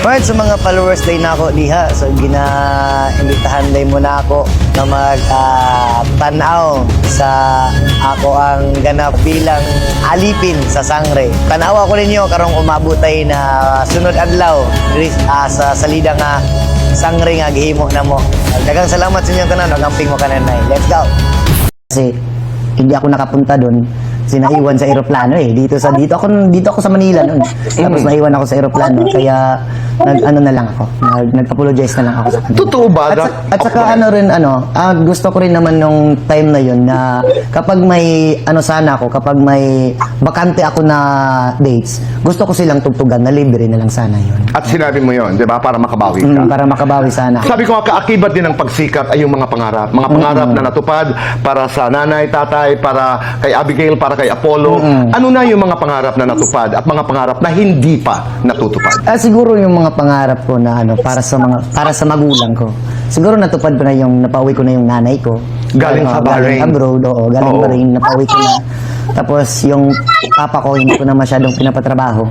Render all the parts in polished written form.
Alright, sa mga followers day na ako diha, so gina-imbitahan day mo na ako na mag-tanaw sa ako ang ganap bilang alipin sa sangre. Tanaw ako ninyo karong umabot tay na sunod adlaw sa salida nga sangre nga gihimo na mo. Daghang salamat sa inyo tanan, nagamping mo kananay. Let's go. Kasi hindi ako nakapunta doon. Sinaiwan sa eroplano dito ako sa Manila noon. Tapos naiwan ako sa eroplano kaya nag-apologize na lang ako sa kanila. Totoo ba? At saka gusto ko rin naman nung time na yun na kapag may kapag may bakante ako na dates, gusto ko silang tugtugan na libre na lang sana yun. At sinabi mo yun, di ba? Para makabawi ka. Para makabawi sana. Sabi ko nga, kaakibat din ng pagsikat ay yung mga pangarap. Mga pangarap na natupad para sa nanay, tatay, para kay Abigail, para kay Apollo. Ano na yung mga pangarap na natupad at mga pangarap na hindi pa natutupad? Siguro yung mga pangarap ko na para sa magulang ko. Siguro natupad ko na yung napauwi ko na yung nanay ko. Galing sa Bahrain. Galing abroad, galing Bahrain, napauwi ko na. Tapos yung papa ko hindi ko na masyadong pinapatrabaho.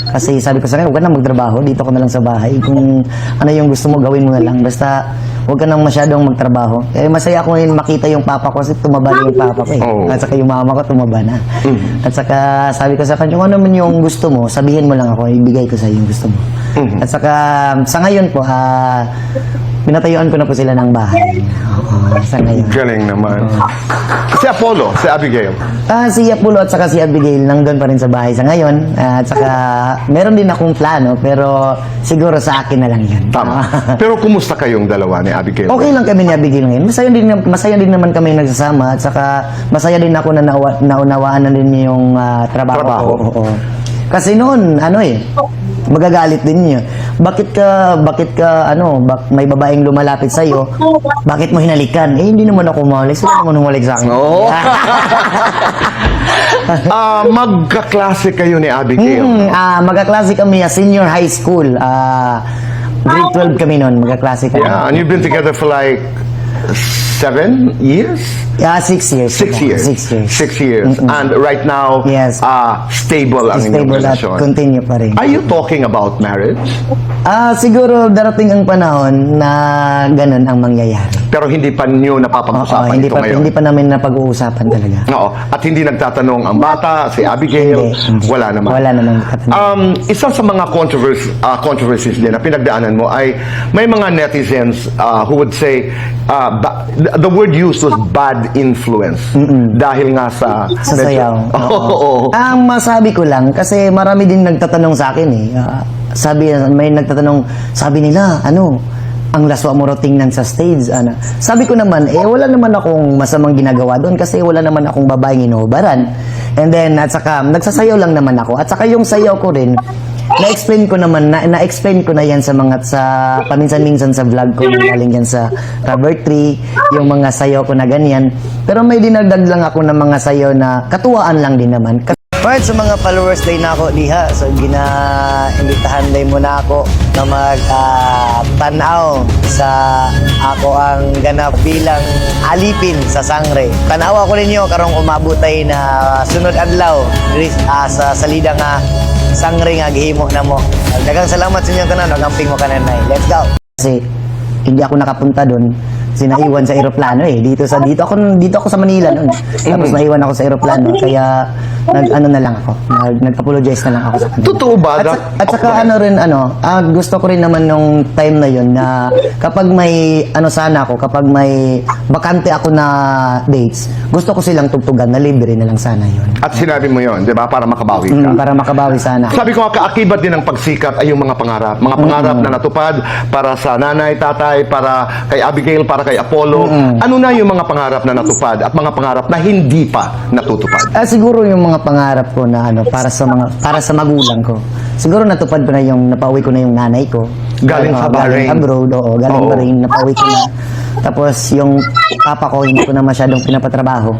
Kasi sabi ko sa kanya, huwag ka na magtrabaho, dito ko na lang sa bahay. Kung ano yung gusto mo, gawin mo na lang. Basta huwag ka nang masyadong magtrabaho. Kaya masaya ako ngayon makita yung papa ko kasi tumaba na yung papa ko At saka yung mama ko tumaba na. At saka sabi ko sa kanya, kung ano man yung gusto mo, sabihin mo lang ako, ibigay ko sa iyo yung gusto mo. At saka sa ngayon po, pinatayuan ko na po sila ng bahay. Sa ngayon. Galing naman. Si Apollo, si Abigail. Si Apollo at saka si Abigail nandun pa rin sa bahay sa ngayon. At saka meron din akong plano pero siguro sa akin na lang yun. Tama. Pero kumusta kayong dalawa ni Abigail? Okay lang kami ni Abigail ngayon. Masaya din naman kami nagsasama at saka masaya din ako na naunawaan na din yung trabaho. Oo. Kasi noon, magagalit din niya. Bakit ka, may babaeng lumalapit sa'yo, bakit mo hinalikan? Hindi naman ako humalik. Sila naman humalik sa akin. Oo. Magkaklase kayo ni Abigail. Magkaklase kami senior high school. Grade 12 kami noon. Magkaklase kami. Yeah, and you've been together for like 7 years? 6 years. 6 years. 6 years. And right now, yes. Stable ang inyong Stable at relasyon. continue pa rin. Are you talking about marriage? Siguro darating ang panahon na ganun ang mangyayari. Pero hindi pa niyo napapag-usapan ito ngayon? Hindi pa namin napag-uusapan talaga. Oo. At hindi nagtatanong ang bata, si Abigail? Hindi. Wala naman. Wala naman. Isa sa mga controversies din na pinagdaanan mo ay may mga netizens who would say the word used was bad influence dahil nga sa sayaw. Oo. Ang masabi ko lang kasi marami din nagtatanong sa akin may nagtatanong, sabi nila ang laswa mo raw tingnan sa stage. Sabi ko naman, wala naman akong masamang ginagawa doon kasi wala naman akong babaeng inuubaran. And then, at saka, nagsasayaw lang naman ako. At saka yung sayaw ko rin, na-explain ko na yan sa paminsan-minsan sa vlog ko, galing yan sa Rubber Tree, yung mga sayaw ko na ganyan. Pero may dinagdag lang ako ng mga sayaw na katuwaan lang din naman. Alright, sa mga followers day na ako diha, so gina-imbitahan day mo na ako na mag-tanaw sa ako ang ganap bilang alipin sa sangre. Tanaw ako ninyo karong umabot tay na sunod adlaw sa salida nga sangre nga gihimo na mo. Daghang salamat sa inyo tanan, nagamping mo kananay. Let's go. Kasi hindi ako nakapunta doon. Sinaiwan sa eroplano dito ako sa Manila noon. Tapos naiwan ako sa eroplano kaya nag-apologize na lang ako sa kanila. Totoo ba? At saka gusto ko rin naman nung time na yun na kapag may kapag may bakante ako na dates, gusto ko silang tugtugan na libre na lang sana yun. At sinabi mo yun, di ba? Para makabawi ka. Para makabawi sana. Sabi ko nga, kaakibat din ng pagsikat ay yung mga pangarap. Mga pangarap na natupad para sa nanay, tatay, para kay Abigail, para kay Apollo. Ano na yung mga pangarap na natupad at mga pangarap na hindi pa natutupad? Siguro yung mga pangarap ko na para sa magulang ko. Siguro natupad ko na yung napauwi ko na yung nanay ko. Galing sa Bahrain. Galing abroad, galing Bahrain, napauwi ko na. Tapos yung papa ko hindi ko na masyadong pinapatrabaho.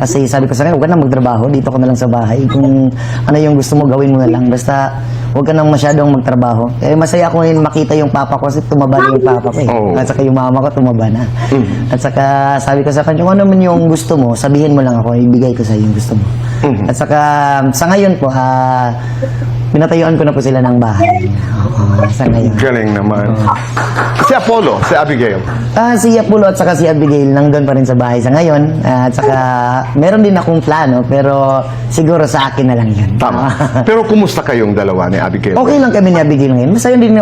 Kasi sabi ko sa kanya, huwag ka na magtrabaho, dito ko na lang sa bahay. Kung ano yung gusto mo, gawin mo na lang. Basta huwag ka nang masyadong magtrabaho. Kaya masaya ako ngayon makita yung papa ko kasi tumaba na yung papa ko At saka yung mama ko tumaba na. At saka sabi ko sa kanya, kung ano man yung gusto mo, sabihin mo lang ako, ibigay ko sa iyo yung gusto mo. At saka sa ngayon po, pinatayuan ko na po sila ng bahay. Oo, sa ngayon. Galing naman. Si Apollo, si Abigail. Si Apollo at saka si Abigail nandun pa rin sa bahay sa ngayon. At saka meron din akong plano pero siguro sa akin na lang yan. Tama. Pero kumusta kayong dalawa ni Abigail? Okay lang kami ni Abigail ngayon.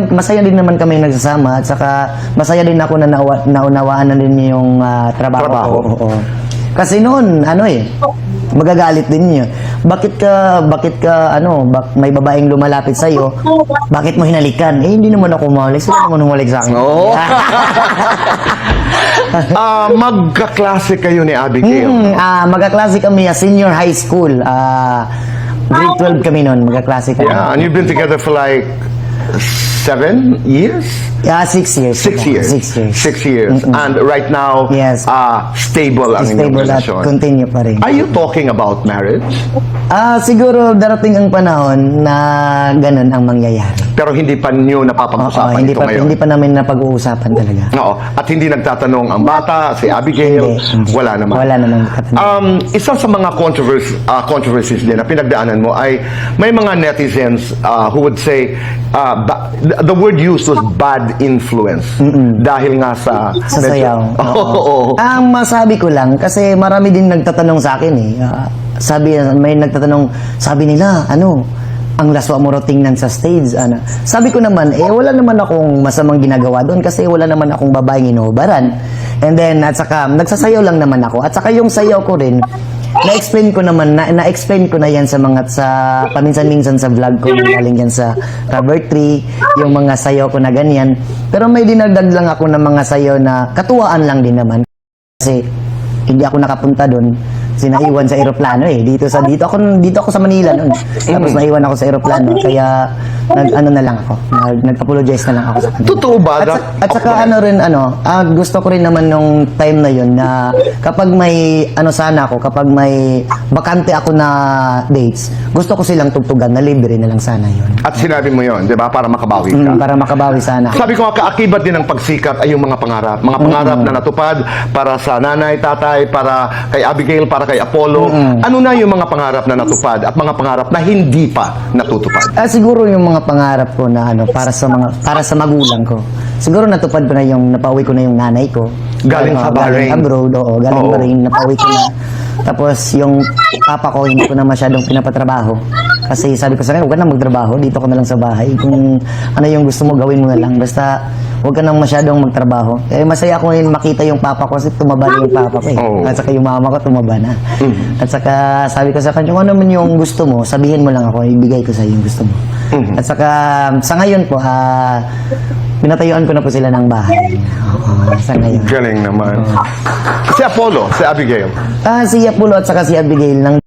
Masaya din naman kami nagsasama at saka masaya din ako na naunawaan na din yung trabaho Trabaho. ko. Oo. Kasi noon, magagalit din niyo. Bakit ka, may babaeng lumalapit sa iyo, bakit mo hinalikan? Hindi naman ako humalik. Sila naman humalik sa akin. Oo. Magkaklase kayo ni Abigail. Magkaklase kami senior high school. Grade 12 kami noon, magkaklase kami. Yeah, and you've been together for like 7 years? 6 years. 6 years. 6 years. And right now, Yes. stable ang inyong Stable at relasyon. continue pa rin. Are you talking about marriage? Siguro darating ang panahon na ganun ang mangyayari. Pero hindi pa niyo napapag-usapan ito ngayon? Hindi pa namin napag-uusapan talaga. Oo. At hindi nagtatanong ang bata, si Abigail? Hindi. Wala naman. Wala naman katanungan. Isa sa mga controversies din na pinagdaanan mo ay may mga netizens who would say the word used was bad influence dahil nga sa Sa sayaw. Oo. Ang masabi ko lang, kasi marami din nagtatanong sa akin may nagtatanong, sabi nila, ang laswa mo raw tingnan sa stage. Sabi ko naman, wala naman akong masamang ginagawa doon kasi wala naman akong babaeng inuubaran. And then, at saka, nagsasayaw lang naman ako. At saka yung sayaw ko rin, na-explain ko na yan sa paminsan-minsan sa vlog ko, galing yan sa cover 3, yung mga sayaw ko na ganyan. Pero may dinagdag lang ako ng mga sayaw na katuwaan lang din naman. Kasi, hindi ako nakapunta doon. Naiwan sa eroplano dito ako sa Manila noon. Tapos naiwan ako sa eroplano kaya na lang ako. Nag-apologize na lang ako sa kanila. Totoo ba? At saka gusto ko rin naman nung time na yun na kapag may kapag may bakante ako na dates, gusto ko silang tugtugan na libre na lang sana yun. At sinabi mo yon, di ba? Para makabawi ka. Para makabawi sana. Sabi ko nga, kaakibat din ng pagsikat ay yung mga pangarap. Mga pangarap na natupad para sa nanay, tatay, para kay Abigail, para kay Apollo. Ano na yung mga pangarap na natupad at mga pangarap na hindi pa natutupad? Siguro yung mga pangarap ko na para sa magulang ko. Siguro natupad ko na napauwi ko na yung nanay ko. Galing sa Bahrain. Galing abroad, galing Oo. Bahrain, napauwi ko na. Tapos yung papa ko, hindi ko na masyadong pinapatrabaho. Kasi sabi ko sa kanya, huwag ka na magtrabaho, dito ka na lang sa bahay. Kung ano yung gusto mo, gawin mo na lang. Basta, huwag ka nang masyadong magtrabaho. Masaya ako ngayon makita yung papa ko kasi tumaba na yung papa ko Oo. At saka yung mama ko tumaba na. At saka sabi ko sa kanya, kung ano man yung gusto mo, sabihin mo lang ako, ibigay ko sa iyo yung gusto mo. At saka, sa ngayon po, pinatayuan ko na po sila ng bahay. Oo, sa ngayon. Galing naman. Si Apollo, si Abigail. Si Apollo at saka si Abigail